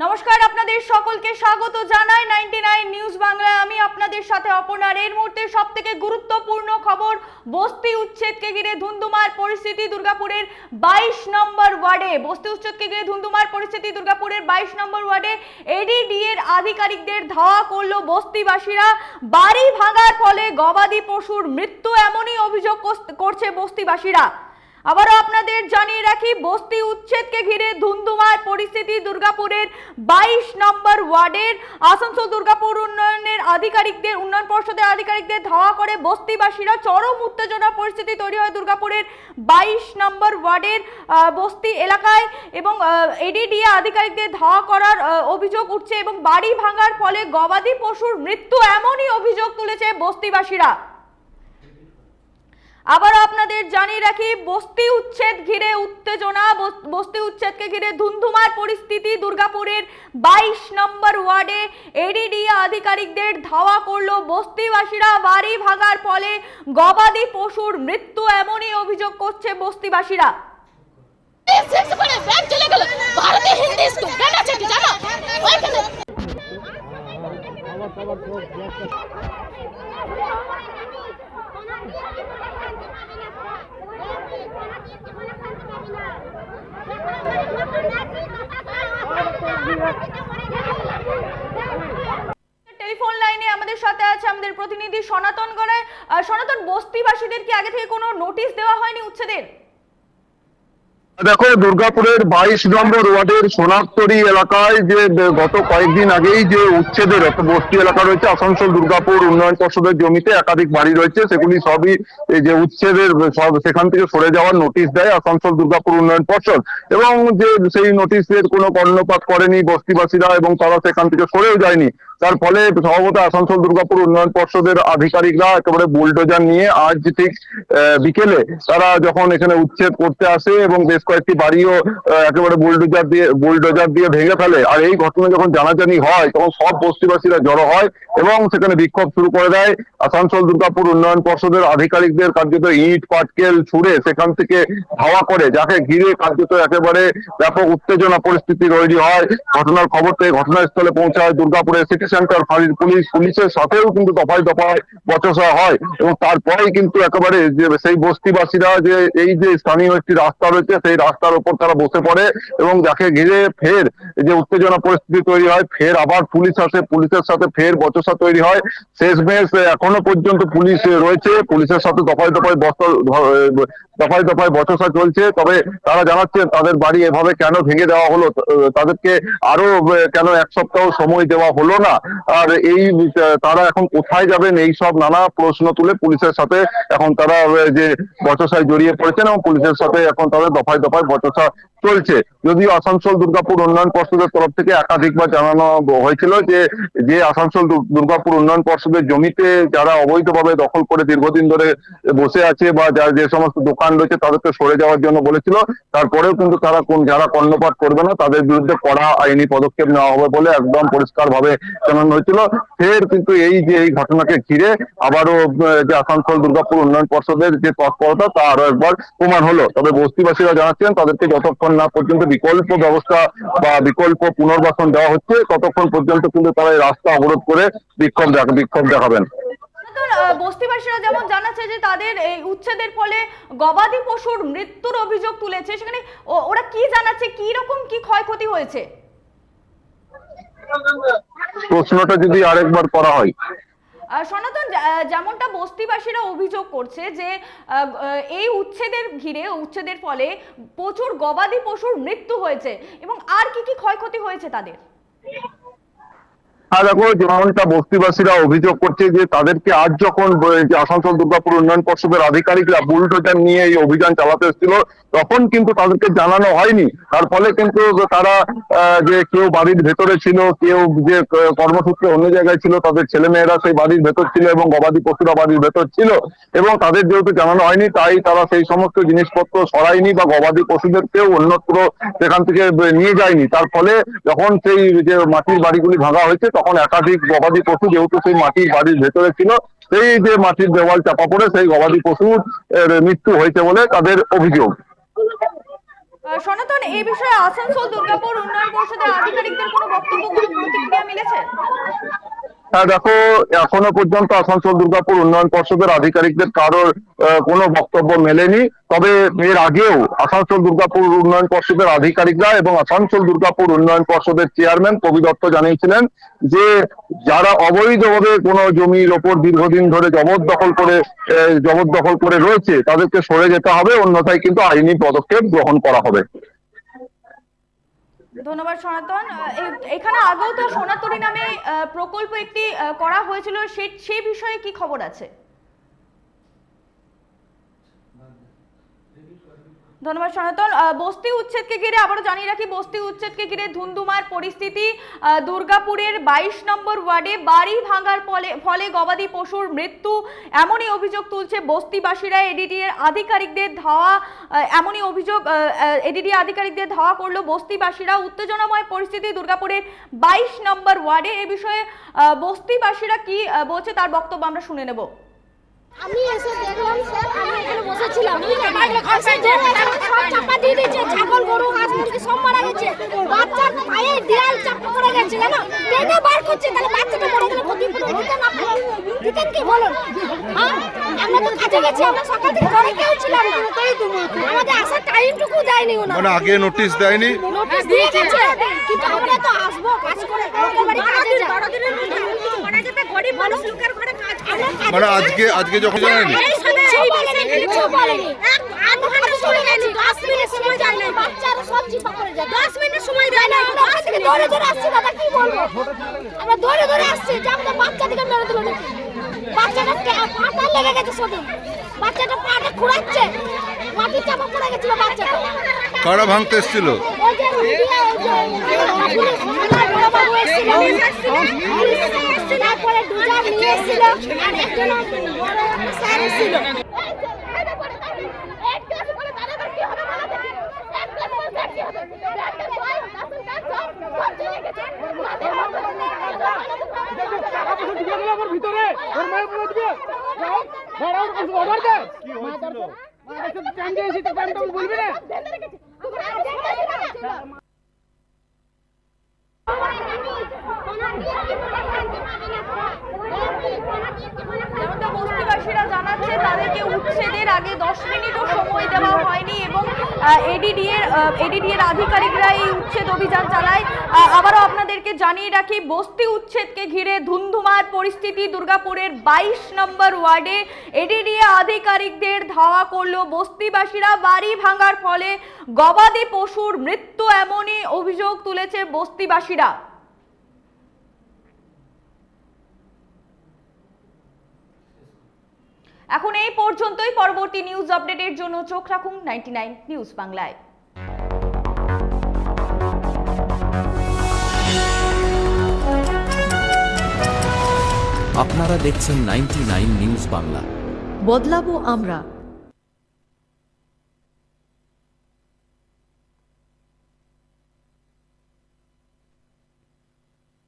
নমস্কার, আপনাদের সকলকে স্বাগত জানাই 99 নিউজ বাংলায়। আমি আপনাদের সাথে অপর্ণার। এর মুহূর্তে সবথেকে গুরুত্বপূর্ণ খবর, বস্তি উচ্ছেদকে ঘিরে ধুন্ধুমার পরিস্থিতি দুর্গাপুরের 22 নম্বর ওয়ার্ডে। বস্তি উচ্ছেদকে ঘিরে ধুন্ধুমার পরিস্থিতি দুর্গাপুরের 22 নম্বর ওয়ার্ডে। এডিডি এর আধিকারিকদের ধাওয়া করলো বস্তিবাসীরা। বাড়ি ভাঙার ফলে গবাদি পশুর মৃত্যু, এমনই অভিযোগ করছে বস্তিবাসীরা। আবারও আপনাদের জানিয়ে রাখি, বস্তি উচ্ছেদকে ঘিরে ধুন্ধুমার পরিস্থিতি দুর্গাপুরের 22 নম্বর ওয়ার্ডের। আসানসোল দুর্গাপুর উন্নয়ন পর্ষদের আধিকারিকদের ধাওয়া করে বস্তিবাসীরা। চরম উত্তেজনার পরিস্থিতি তৈরি হয় দুর্গাপুরের 22 নম্বর ওয়ার্ডের বস্তি এলাকায় এবং এডিডিএ আধিকারিকদের ধাওয়া করার অভিযোগ উঠছে এবং বাড়ি ভাঙার ফলে গবাদি পশুর মৃত্যু, এমনই অভিযোগ তুলেছে বস্তিবাসীরা। আবার আপনাদের জানিয়ে রাখি, বস্তি উচ্ছেদ ঘিরে উত্তেজনা, বস্তি উচ্ছেদকে ঘিরে ধুন্ধুমার পরিস্থিতি দুর্গাপুরের 22 নম্বর ওয়ার্ডে। এডিডি আধিকারিকদের ধাওয়া করলো বস্তিবাসীরা। বাড়ি ভাঙার ফলে গবাদি পশুর মৃত্যু, এমনই অভিযোগ করছে বস্তিবাসীরা। টেলিফোন লাইনে আমাদের সাথে আছে আমাদের প্রতিনিধি সনাতন গড়াই। সনাতন, বস্তিবাসীদের কি আগে থেকে কোনো নোটিশ দেওয়া হয়নি উচ্ছেদের? দেখো, দুর্গাপুরের 22 নম্বর ওয়ার্ডের সোনারতরি এলাকায় যে গত কয়েকদিন আগেই যে উচ্ছেদের একটা বস্তি এলাকা রয়েছে, আসানসোল দুর্গাপুর উন্নয়ন পর্ষদের জমিতে একাধিক বাড়ি রয়েছে, সেগুলি সবই এই যে উচ্ছেদের সব সেখান থেকে সরে যাওয়ার নোটিশ দেয় আসানসোল দুর্গাপুর উন্নয়ন পর্ষদ। এবং যে সেই নোটিশের কোনো কর্ণপাত করেনি বস্তিবাসীরা এবং তারা সেখান থেকে সরেও যায়নি। তার ফলে সম্ভবত আসানসোল দুর্গাপুর উন্নয়ন পর্ষদের আধিকারিকরা একেবারে বুলডোজার নিয়ে আজ ঠিক বিকেলে তারা যখন এখানে উচ্ছেদ করতে আসে এবং বেশ কয়েকটি বাড়িও একেবারে বুলডোজার দিয়ে ভেঙে ফেলে। আর এই ঘটনা যখন জানাজানি হয় তখন সব বস্তিবাসীরা জড়ো হয় এবং সেখানে বিক্ষোভ শুরু করে দেয়। আসানসোল দুর্গাপুর উন্নয়ন পর্ষদের আধিকারিকদের কার্যত ইট পাটকেল ছুড়ে সেখান থেকে ধাওয়া করে, যাকে ঘিরে কার্যত একেবারে ব্যাপক উত্তেজনা পরিস্থিতি তৈরি হয়। ঘটনার খবর পেয়ে ঘটনাস্থলে পৌঁছায় দুর্গাপুরের সিটি সেন্টার ফাঁড়ির পুলিশের সাথেও কিন্তু দফায় দফায় বচসা হয় এবং তারপরেই কিন্তু একেবারে যে সেই বস্তিবাসীরা যে এই যে স্থানীয় একটি রাস্তা রয়েছে সেই রাস্তার উপর তারা বসে পড়ে এবং যাকে ঘিরে ফের যে উত্তেজনা পরিস্থিতি তৈরি হয়। ফের আবার পুলিশ আসে, পুলিশের সাথে ফের বচসা তৈরি হয়। শেষমেশ এখনো পর্যন্ত পুলিশ রয়েছে, পুলিশের সাথে দফায় দফায় বচসা চলছে। তবে তারা জানাচ্ছেন তাদের বাড়ি এভাবে কেন ভেঙে দেওয়া হলো, তাদেরকে আরো কেন এক সপ্তাহ সময় দেওয়া হলো না, আর এই তারা এখন কোথায় যাবেন, এই সব নানা প্রশ্ন তুলে পুলিশের সাথে এখন তারা যে বচসায় জড়িয়ে পড়েছেন এবং পুলিশের সাথে এখন তাদের দফায় দফায় বচসা চলছে। যদিও আসানসোল দুর্গাপুর উন্নয়ন পর্ষদের তরফ থেকে একাধিকবার জানানো হয়েছিল যে আসানসোল দুর্গাপুর উন্নয়ন পর্ষদের জমিতে যারা অবৈধভাবে দখল করে দীর্ঘদিন ধরে বসে আছে বা যে সমস্ত দোকান রয়েছে তাদেরকে সরে যাওয়ার জন্য বলেছিল। তারপরেও কিন্তু যারা কর্ণপাত করবে না তাদের বিরুদ্ধে কড়া আইনি পদক্ষেপ নেওয়া হবে বলে একদম পরিষ্কার ভাবে জানানো হয়েছিল। ফের কিন্তু এই ঘটনাকে ঘিরে আবারও যে আসানসোল দুর্গাপুর উন্নয়ন পর্ষদের যে তৎপরতা তা আরো একবার প্রমাণ হলো। তবে বস্তিবাসীরা জানাচ্ছেন তাদেরকে যতক্ষণ না পর্যন্ত বিকল্প ব্যবস্থা বা বিকল্প পুনর্বাসন দেওয়া হচ্ছে ততক্ষণ পর্যন্ত কিন্তু তারা এই রাস্তা অবরোধ করে বিক্ষোভ দেখাবেন। বস্তিবাসীরা যেমন জানাচ্ছে যে তাদের এই উচ্ছেদের ফলে গবাদি পশুর মৃত্যুর অভিযোগ তুলেছে, সেখানে ওরা কি জানাচ্ছে, কি রকম কি ক্ষয়ক্ষতি হয়েছে? প্রশ্নটা যদি আরেকবার করা হয়। সনাতন, যেমনটা বস্তিবাসীরা অভিযোগ করছে যে এই উচ্ছেদের ফলে প্রচুর গবাদি পশুর মৃত্যু হয়েছে এবং আর কি কি ক্ষয়ক্ষতি হয়েছে তাদের? আর দেখো, যেমনটা বস্তিবাসীরা অভিযোগ করছে যে তাদেরকে আজ যখন আসানসোল দুর্গাপুর উন্নয়ন পর্ষদের আধিকারিকরা বুলডোজার নিয়ে এই অভিযান চালাতে এসেছিল তখন কিন্তু তাদেরকে জানানো হয়নি। তার ফলে কিন্তু তারা যে কেউ বাড়ির ভেতরে ছিল, কেউ যে কর্মসূত্রে অন্য জায়গায় ছিল, তাদের ছেলেমেয়েরা সেই বাড়ির ভেতর ছিল এবং গবাদি পশুরা বাড়ির ভেতর ছিল এবং তাদের যেহেতু জানানো হয়নি তাই তারা সেই সমস্ত জিনিসপত্র সরায়নি বা গবাদি পশুদেরকেও অন্যত্র সেখান থেকে নিয়ে যায়নি। তার ফলে যখন সেই যে মাটির বাড়িগুলি ভাঙা হয়েছে তখন একাধিক গবাদি পশু যেহেতু সেই মাটির বাড়ির ভেতরে ছিল, সেই যে মাটির দেওয়াল চাপা পড়ে সেই গবাদি পশুর মৃত্যু হয়েছে বলে তাদের অভিযোগ। সনাতন, এই বিষয়ে আসানসোল দুর্গাপুর উন্নয়ন পর্ষদের আধিকারিকদের কোনো বক্তব্য, কোনো প্রতিক্রিয়া মিলেছে? হ্যাঁ দেখো, এখনো পর্যন্ত আসানসোল দুর্গাপুর উন্নয়ন পর্ষদের আধিকারিকদের কারোর কোনো বক্তব্য মেলেনি। তবে এর আগেও আসানসোল দুর্গাপুর উন্নয়ন পর্ষদের আধিকারিকরা এবং আসানসোল দুর্গাপুর উন্নয়ন পর্ষদের চেয়ারম্যান কবি দত্ত জানিয়েছিলেন যে যারা অবৈধভাবে কোনো জমির ওপর দীর্ঘদিন ধরে জবরদখল করে রয়েছে তাদেরকে সরে যেতে হবে, অন্যথায় কিন্তু আইনি পদক্ষেপ গ্রহণ করা হবে। ধন্যবাদ সনাতন। এখানে আগেও তো সোনাতরি নামে প্রকল্প একটি করা হয়েছিল, সেই বিষয়ে কি খবর আছে? ধন্যবাদ সনাতন। বস্তি উচ্ছেদকে ঘিরে আবারও জানিয়ে রাখি, বস্তি উচ্ছেদকে ঘিরে ধুন্ধুমার পরিস্থিতি। দুর্গাপুরের 22 নম্বর ওয়ার্ডে বাড়ি ভাঙার ফলে গবাদি পশুর মৃত্যু, এমনই অভিযোগ তুলছে বস্তিবাসীরা। এডিডিএর আধিকারিকদের ধাওয়া করলো বস্তিবাসীরা। উত্তেজনাময় পরিস্থিতি দুর্গাপুরের 22 নম্বর ওয়ার্ডে। এ বিষয়ে বস্তিবাসীরা কি বলছে তার বক্তব্য আমরা শুনে নেব। আমি এসে দেখলাম স্যার, আমি এখানে বসেছিলাম, সব চাপা দিয়ে দিয়েছে, ছাগল গরু হাঁস মুরগি সব মারা গেছে, বাচ্চার পায়ে দেয়াল চাপা পড়ে গেছে, জানো টেনে বার করছে, তাহলে বাচ্চাটা মরে গেলে ক্ষতিপূরণ দিতেন আপনি? দিতেন কি বলুন? হ্যাঁ, আমরা তো কাজে গেছি, আমরা সকাল থেকে ঘরে কেউ ছিলাম না, আমাদের আসার টাইমটুকু দেয়নি ওনারা। মানে আগে নোটিশ দেয়নি? নোটিশ দিয়ে গেছে, কিন্তু আমরা তো আসবো কাজ করে, লোকের বাড়ি কাজে যাই, গরিব মানুষ লোকের ঘরে কাজ করে। মানে আজকে যখন জানেন কারা ভাঙতে এসেছিল? তারপরে দুজন নিয়ে এসেছিল আর একজন স্যার এসেছিল। যেমনটা বস্তিবাসীরা জানাচ্ছে, তাদেরকে উচ্ছেদের আগে 10 মিনিটও সময় দেওয়া হয়নি এবং এডিডিএর আধিকারিকরা এই উচ্ছেদ অভিযান চালায়। আবারও আপনাদেরকে জানিয়ে রাখি, বস্তি উচ্ছেদকে ঘিরে ধুন্ধুমার পরিস্থিতি দুর্গাপুরের 22 নম্বর ওয়ার্ডে। এডিডিএ আধিকারিকদের ধাওয়া করলো বস্তিবাসীরা। বাড়ি ভাঙার ফলে গবাদি পশুর মৃত্যু, এমনই অভিযোগ তুলেছে বস্তিবাসীরা। এখন এই পর্যন্তই। পরবর্তী নিউজ আপডেটের জন্য চোখ রাখুন 99 নিউজ বাংলায়। আপনারা দেখছেন 99 নিউজ বাংলা। বদলাবো আমরা।